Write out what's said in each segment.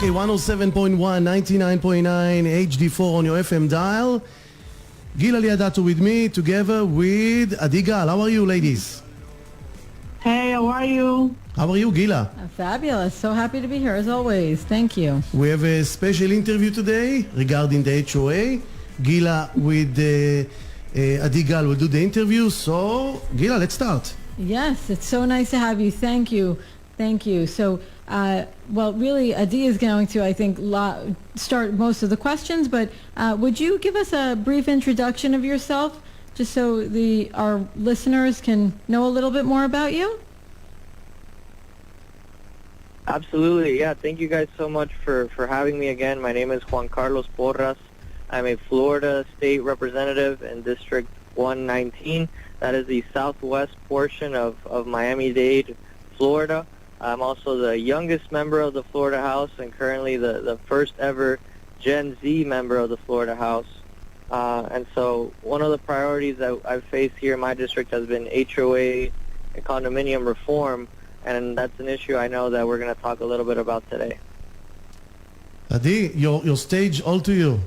Okay, 107.1, 99.9, HD4 on your FM dial. Gila Liadato with me, together with Adi Gal. How are you, ladies? Hey, how are you? How are you, Gila? Fabulous. So happy to be here, as always. Thank you. We have a special interview today regarding the HOA. Gila with Adi Gal will do the interview. So, Gila, let's start. Yes, it's so nice to have you. Thank you. Thank you. So, well, really, Adi is going to, I think, start most of the questions, but would you give us a brief introduction of yourself, just so our listeners can know a little bit more about you? Absolutely, yeah. Thank you guys so much for having me again. My name is Juan Carlos Porras. I'm a Florida State Representative in District 119. That is the southwest portion of Miami-Dade, Florida. I'm also the youngest member of the Florida House and currently the first ever Gen Z member of the Florida House. And so one of the priorities that I've faced here in my district has been HOA and condominium reform, and that's an issue I know that we're going to talk a little bit about today. Adi, your stage, all to you.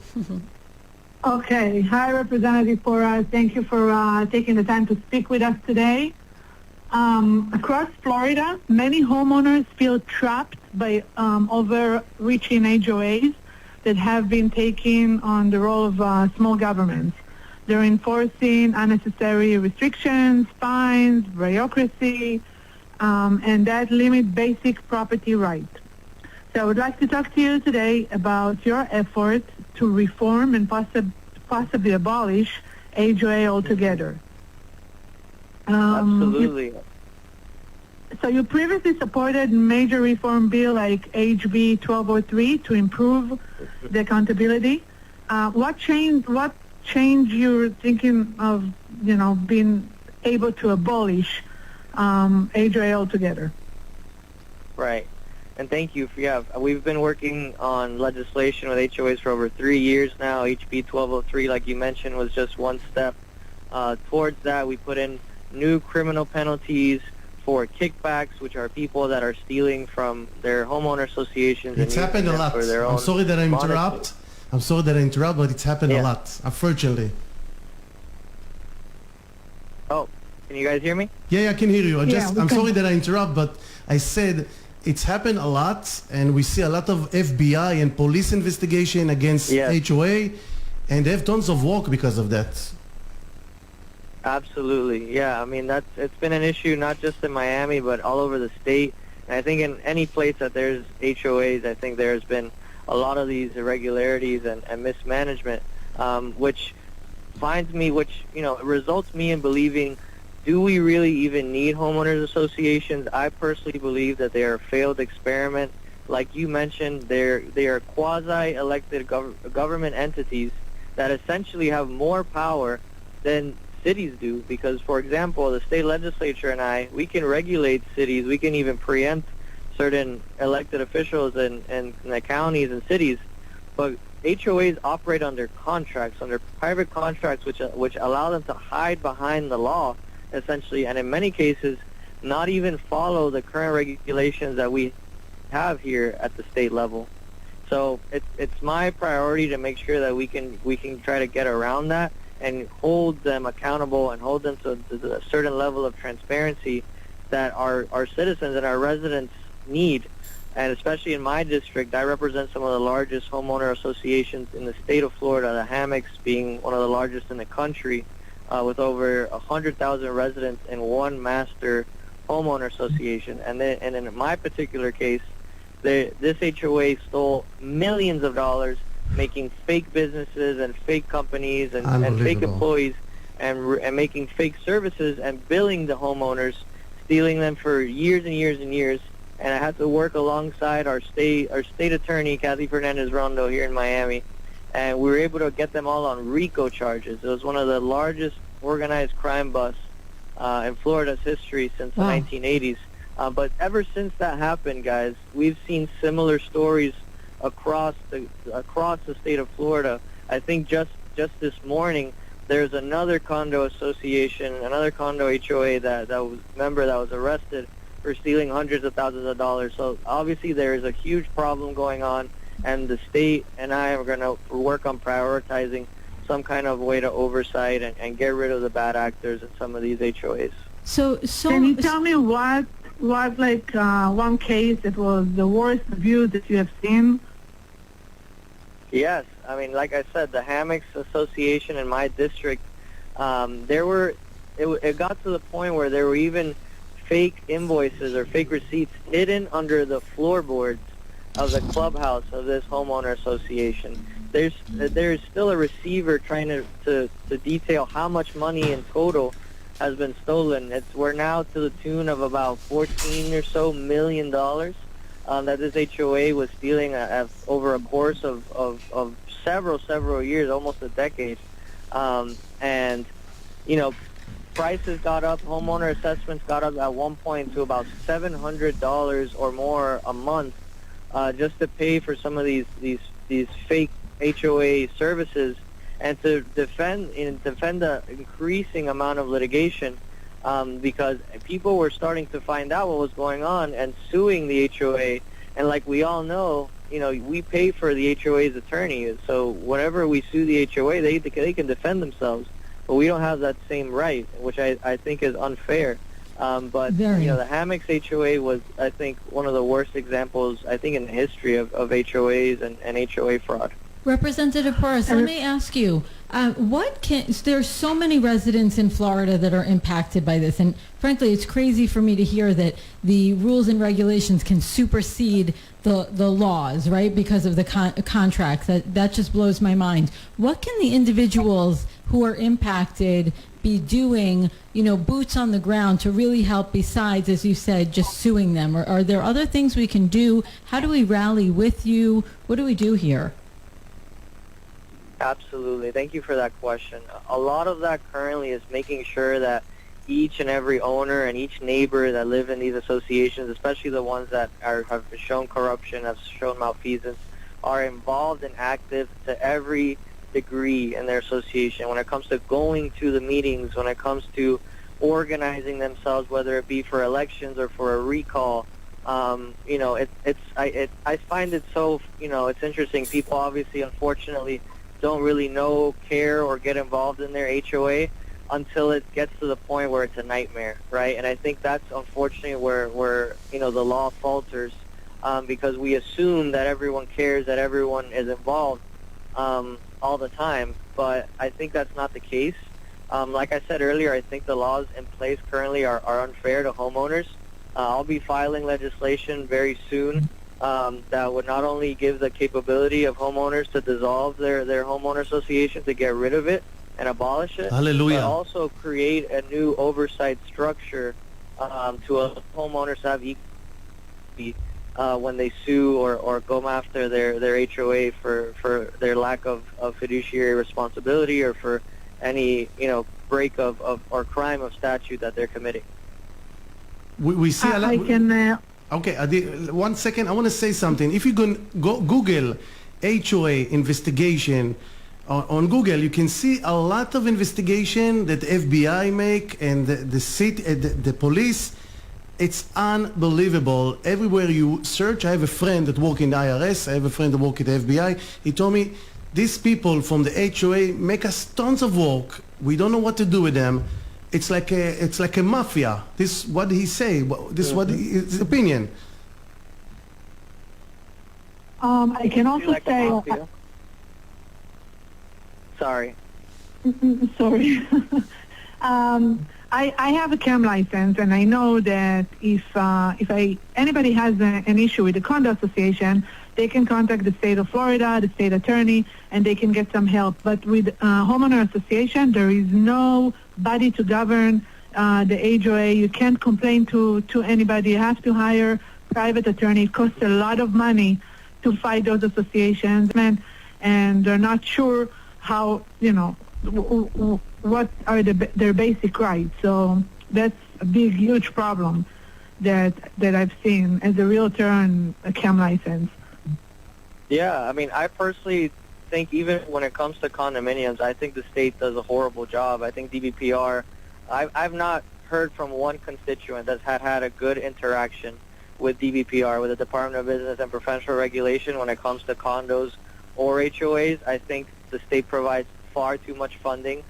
Okay. Hi, Representative Porras. Thank you for taking the time to speak with us today. Across Florida, many homeowners feel trapped by overreaching HOAs that have been taking on the role of small governments. They're enforcing unnecessary restrictions, fines, bureaucracy, and that limit basic property rights. So I would like to talk to you today about your efforts to reform and possibly abolish HOA altogether. Absolutely. So you previously supported major reform bill like HB 1203 to improve the accountability. What change you're thinking of, being able to abolish HOA altogether? Right. And thank you. We've been working on legislation with HOAs for over 3 years now. HB 1203, like you mentioned, was just one step towards that. We put in new criminal penalties for kickbacks, which are people that are stealing from their homeowner associations. It's happened a lot. I'm sorry that I interrupt. But it's happened a lot, unfortunately. Oh, can you guys hear me? Yeah, I can hear you. I'm sorry that I interrupt, but I said it's happened a lot, and we see a lot of FBI and police investigation against HOA, and they have tons of work because of that. Absolutely, yeah. I mean, it's been an issue not just in Miami, but all over the state. And I think in any place that there's HOAs, I think there's been a lot of these irregularities and mismanagement, which results me in believing, do we really even need homeowners associations? I personally believe that they are a failed experiment. Like you mentioned, they are quasi-elected government entities that essentially have more power than cities do, because, for example, the state legislature and we can regulate cities, we can even preempt certain elected officials in the counties and cities, but HOAs operate under contracts, under private contracts, which allow them to hide behind the law, essentially, and in many cases, not even follow the current regulations that we have here at the state level. So it's my priority to make sure that we can try to get around that and hold them accountable and hold them to a certain level of transparency that our citizens and our residents need. And especially in my district, I represent some of the largest homeowner associations in the state of Florida, the Hammocks being one of the largest in the country, with over 100,000 residents in one master homeowner association. And in my particular case, this HOA stole millions of dollars, making fake businesses and fake companies and fake employees and making fake services and billing the homeowners, stealing them for years and years and years. And I had to work alongside our state attorney, Kathy Fernandez-Rondo, here in Miami, and we were able to get them all on RICO charges. It was one of the largest organized crime busts in Florida's history since the 1980s. But ever since that happened, guys, we've seen similar stories across the state of Florida. I think just this morning, there's another condo association, another condo HOA that was arrested for stealing hundreds of thousands of dollars. So obviously there is a huge problem going on, and the state and I are going to work on prioritizing some kind of way to oversight and get rid of the bad actors in some of these HOAs. So can you tell me what like one case that was the worst abuse that you have seen? Yes, I mean, like I said, the Hammocks Association in my district, it got to the point where there were even fake invoices or fake receipts hidden under the floorboards of the clubhouse of this homeowner association. There's still a receiver trying to detail how much money in total has been stolen. We're now to the tune of about $14 or so million that this HOA was stealing over a course of several years, almost a decade. And, you know, prices got up, homeowner assessments got up at one point to about $700 or more a month just to pay for some of these fake HOA services and to defend the increasing amount of litigation because people were starting to find out what was going on and suing the HOA. And like we all know, you know, we pay for the HOA's attorney. So whenever we sue the HOA, they can defend themselves. But we don't have that same right, which I think is unfair. But, you know, the Hammocks HOA was, I think, one of the worst examples, I think, in the history of HOAs and HOA fraud. Representative Porras, let me ask you, there's so many residents in Florida that are impacted by this, and frankly, it's crazy for me to hear that the rules and regulations can supersede the laws, right, because of the contracts. That just blows my mind. What can the individuals who are impacted be doing, you know, boots on the ground to really help besides, as you said, just suing them? Or are there other things we can do? How do we rally with you? What do we do here? Absolutely. Thank you for that question. A lot of that currently is making sure that each and every owner and each neighbor that live in these associations, especially the ones that have shown corruption, have shown malfeasance, are involved and active to every degree in their association. When it comes to going to the meetings, when it comes to organizing themselves, whether it be for elections or for a recall, you know, I find it so, you know, it's interesting. People obviously, unfortunately, don't really know, care, or get involved in their HOA until it gets to the point where it's a nightmare, right? And I think that's unfortunately where you know, the law falters because we assume that everyone cares, that everyone is involved all the time, but I think that's not the case. Like I said earlier, I think the laws in place currently are unfair to homeowners. I'll be filing legislation very soon that would not only give the capability of homeowners to dissolve their homeowner association, to get rid of it and abolish it, Hallelujah. but also create a new oversight structure to allow homeowners to have equal when they sue or go after their HOA for their lack of fiduciary responsibility or for any, you know, break of or crime of statute that they're committing. We see a lot. I can... Okay, Adi, 1 second. I want to say something. If you go Google HOA investigation on Google, you can see a lot of investigation that FBI make and the city, the police. It's unbelievable. Everywhere you search, I have a friend that works in the IRS. I have a friend that works at the FBI. He told me these people from the HOA make us tons of work. We don't know what to do with them. It's like a mafia. This is what he say. This is what his opinion. I can also Like say... Sorry. Sorry. I have a CAM license, and I know that if anybody has an issue with the condo association, they can contact the state of Florida, the state attorney, and they can get some help. But with homeowner association, there is no body to govern the HOA. You can't complain to anybody. You have to hire private attorney. It costs a lot of money to fight those associations, and they're not sure how, you know, what are their basic rights. So that's a big, huge problem that I've seen as a realtor and a CAM license. Yeah, I mean, I personally think even when it comes to condominiums, I think the state does a horrible job. I think DBPR, I've not heard from one constituent that's had a good interaction with DBPR, with the Department of Business and Professional Regulation when it comes to condos or HOAs. I think the state provides far too much funding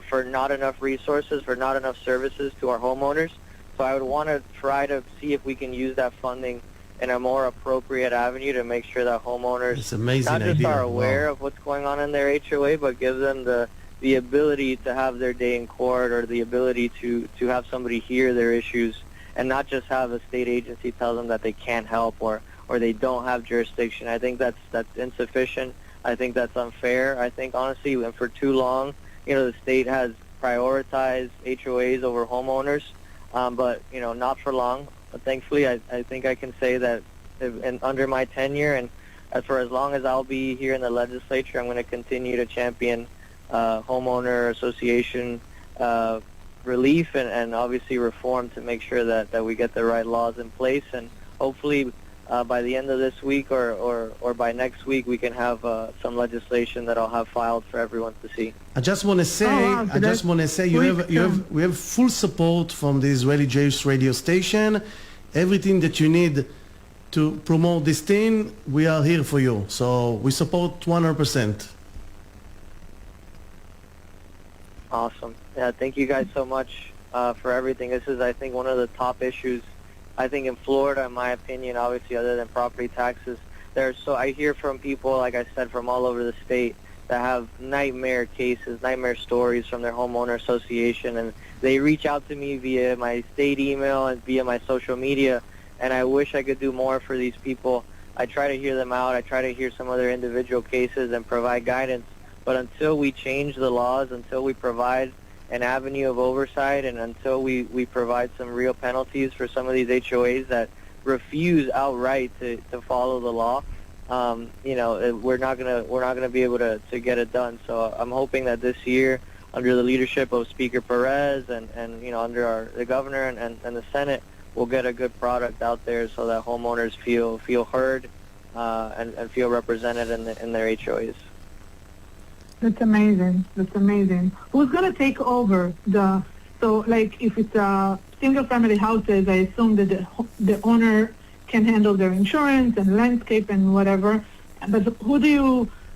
for not enough resources, for not enough services to our homeowners. So I would want to try to see if we can use that funding in a more appropriate avenue to make sure that homeowners not just are aware of what's going on in their HOA, but give them the ability to have their day in court, or the ability to have somebody hear their issues, and not just have a state agency tell them that they can't help or they don't have jurisdiction. I think that's insufficient. I think that's unfair. I think, honestly, for too long, the state has prioritized HOAs over homeowners, but, not for long. But thankfully, I think I can say that under my tenure, and for as long as I'll be here in the legislature, I'm going to continue to champion homeowner association relief and obviously reform to make sure that we get the right laws in place. And hopefully by the end of this week or by next week, we can have some legislation that I'll have filed for everyone to see. I just want to say, we have full support from the Israeli Jewish radio station. Everything that you need to promote this thing, we are here for you. So we support 100%. Awesome. Yeah, thank you guys so much for everything. This is, I think, one of the top issues, I think, in Florida, in my opinion, obviously, other than property taxes. I hear from people, like I said, from all over the state that have nightmare cases, nightmare stories from their homeowner association, and they reach out to me via my state email and via my social media, and I wish I could do more for these people. I try to hear them out. I try to hear some of their individual cases and provide guidance. But until we change the laws, until we provide an avenue of oversight, and until we provide some real penalties for some of these HOAs that refuse outright to follow the law, we're not gonna be able to get it done. So I'm hoping that this year, under the leadership of Speaker Perez and under the governor and the Senate, we'll get a good product out there so that homeowners feel heard and feel represented in their HOAs. That's amazing. Who's going to take over if it's single-family houses, I assume that the owner can handle their insurance and landscape and whatever. But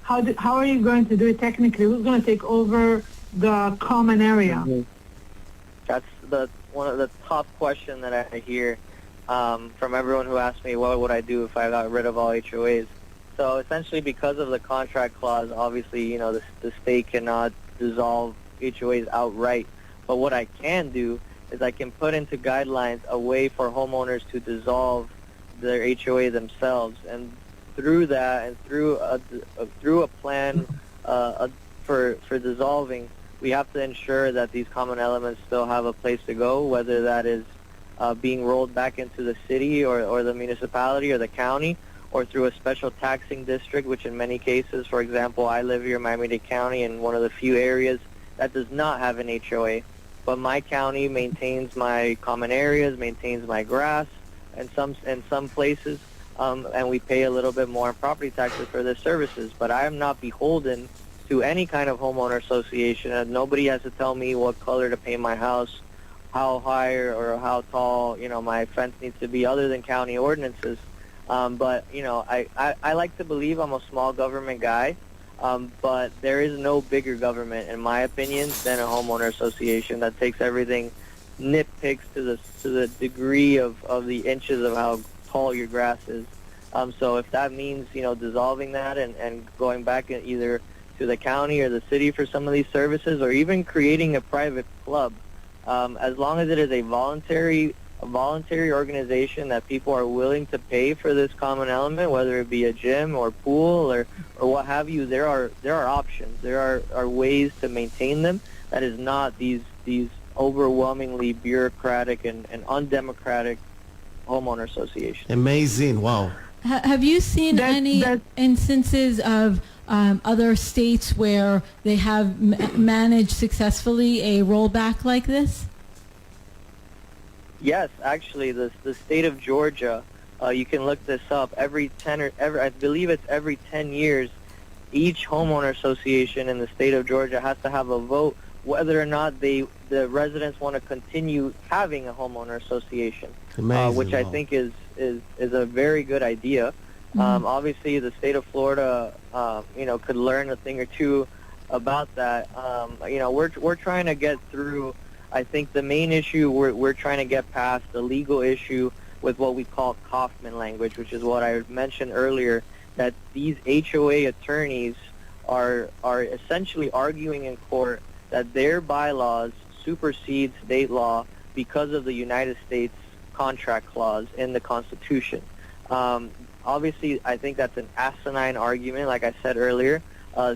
how are you going to do it technically? Who's going to take over the common area? Mm-hmm. That's one of the top questions that I hear from everyone who asks me, what would I do if I got rid of all HOAs? So essentially, because of the contract clause, obviously, the state cannot dissolve HOAs outright. But what I can do is I can put into guidelines a way for homeowners to dissolve their HOA themselves. And through that, and through a plan for dissolving, we have to ensure that these common elements still have a place to go, whether that is being rolled back into the city or the municipality or the county, or through a special taxing district, which in many cases, for example, I live here in Miami-Dade County in one of the few areas that does not have an HOA. But my county maintains my common areas, maintains my grass, and in some places, and we pay a little bit more in property taxes for their services. But I am not beholden to any kind of homeowner association, and nobody has to tell me what color to paint my house, how high or how tall, my fence needs to be, other than county ordinances. But, I like to believe I'm a small government guy, but there is no bigger government, in my opinion, than a homeowner association that takes everything, nitpicks to the degree of the inches of how tall your grass is. So if that means, dissolving that and going back either to the county or the city for some of these services, or even creating a private club, as long as it is a voluntary organization that people are willing to pay for this common element, whether it be a gym or pool or what have you, there are options. There are ways to maintain them. That is not these overwhelmingly bureaucratic and undemocratic homeowner associations. Amazing. Wow. Have you seen any instances of other states where they have managed successly a rollback like this? Yes, actually, the state of Georgia, you can look this up. I believe it's every 10 years, each homeowner association in the state of Georgia has to have a vote whether or not they the residents want to continue having a homeowner association, which I think is a very good idea. Obviously, the state of Florida, could learn a thing or two about that. We're trying to get through. I think the main issue we're trying to get past the legal issue with what we call Kaufman language, which is what I mentioned earlier, that these HOA attorneys are essentially arguing in court that their bylaws supersede state law because of the United States contract clause in the Constitution. Obviously, I think that's an asinine argument, like I said earlier.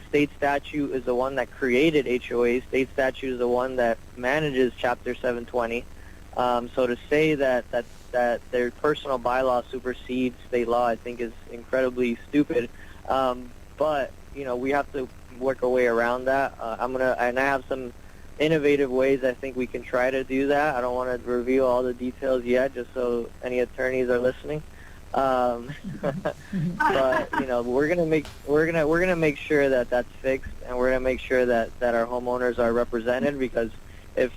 State statute is the one that created HOAs. State statute is the one that manages Chapter 720. So to say that their personal bylaw supersedes state law, I think is incredibly stupid. But we have to work our way around that. I have some innovative ways I think we can try to do that. I don't want to reveal all the details yet, just so any attorneys are listening. But we're gonna make sure that that's fixed, and we're gonna make sure that our homeowners are represented, because if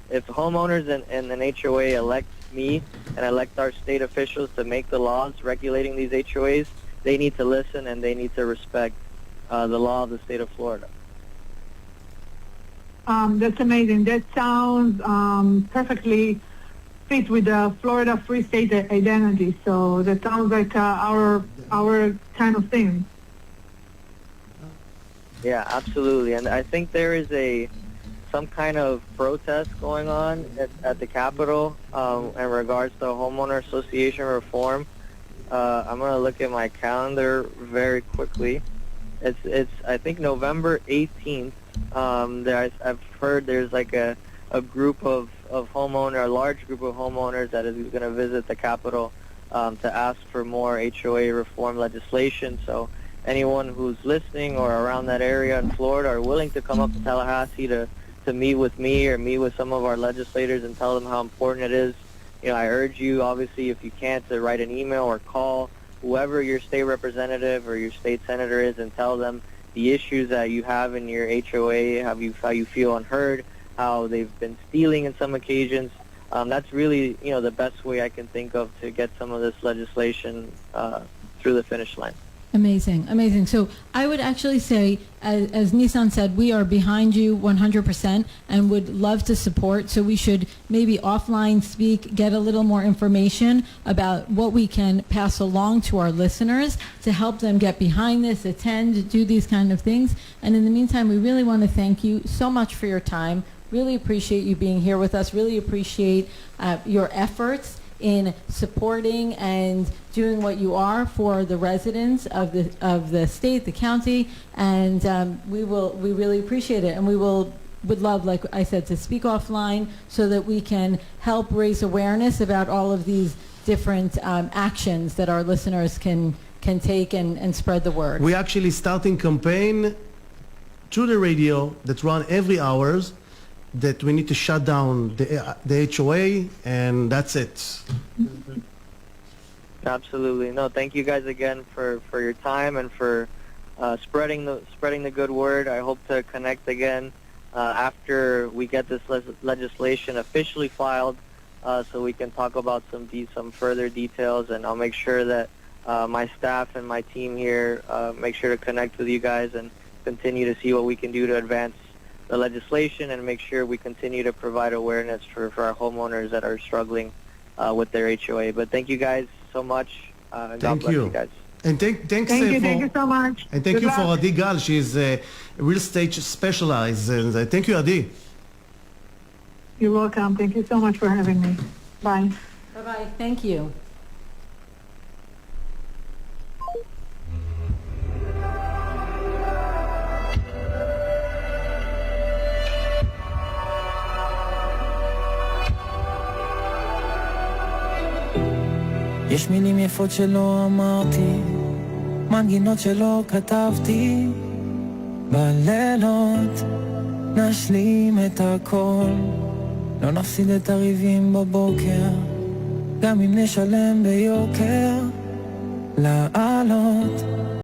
homeowners and an HOA elect me and elect our state officials to make the laws regulating these HOAs, they need to listen and they need to respect the law of the state of Florida. That's amazing. That sounds perfectly fit with the Florida Free State identity. So that sounds like our kind of thing. Yeah, absolutely. And I think there is some kind of protest going on at the Capitol in regards to homeowner association reform. I'm going to look at my calendar very quickly. It's I think November 18th. I've heard there's like a group of homeowners, a large group of homeowners that is going to visit the Capitol to ask for more HOA reform legislation. So anyone who's listening or around that area in Florida are willing to come up to Tallahassee to meet with me or meet with some of our legislators and tell them how important it is. I urge you, obviously, if you can't, to write an email or call whoever your state representative or your state senator is and tell them the issues that you have in your HOA, how you feel unheard, how they've been stealing in some occasions. That's really, the best way I can think of to get some of this legislation through the finish line. Amazing, amazing. So I would actually say, as Nissan said, we are behind you 100% and would love to support. So we should maybe offline speak, get a little more information about what we can pass along to our listeners to help them get behind this, attend, do these kind of things. And in the meantime, we really want to thank you so much for your time. Really appreciate you being here with us. Really appreciate your efforts in supporting and doing what you are for the residents of the state, the county, and we really appreciate it, and would love, like I said, to speak offline so that we can help raise awareness about all of these different actions that our listeners can take and spread the word. We're actually starting campaign through the radio that run every hours, that we need to shut down the HOA, and that's it. Absolutely. No, thank you guys again for your time and for spreading the good word. I hope to connect again after we get this legislation officially filed, so we can talk about some further details, and I'll make sure that my staff and my team here make sure to connect with you guys and continue to see what we can do to advance the legislation and make sure we continue to provide awareness for our homeowners that are struggling with their HOA. But thank you guys so much. God bless you guys. And thank you so much. And thank you for Adi Gal. She's a real estate specialized. And thank you, Adi. You're welcome. Thank you so much for having me. Bye. Bye-bye. Thank you. יש מילים יפות שלא אמרתי, מנגינות שלא כתבתי, בלילות נשלים את הכל, לא נפסיד את הריבים בבוקר, גם אם נשלם ביוקר, לעלות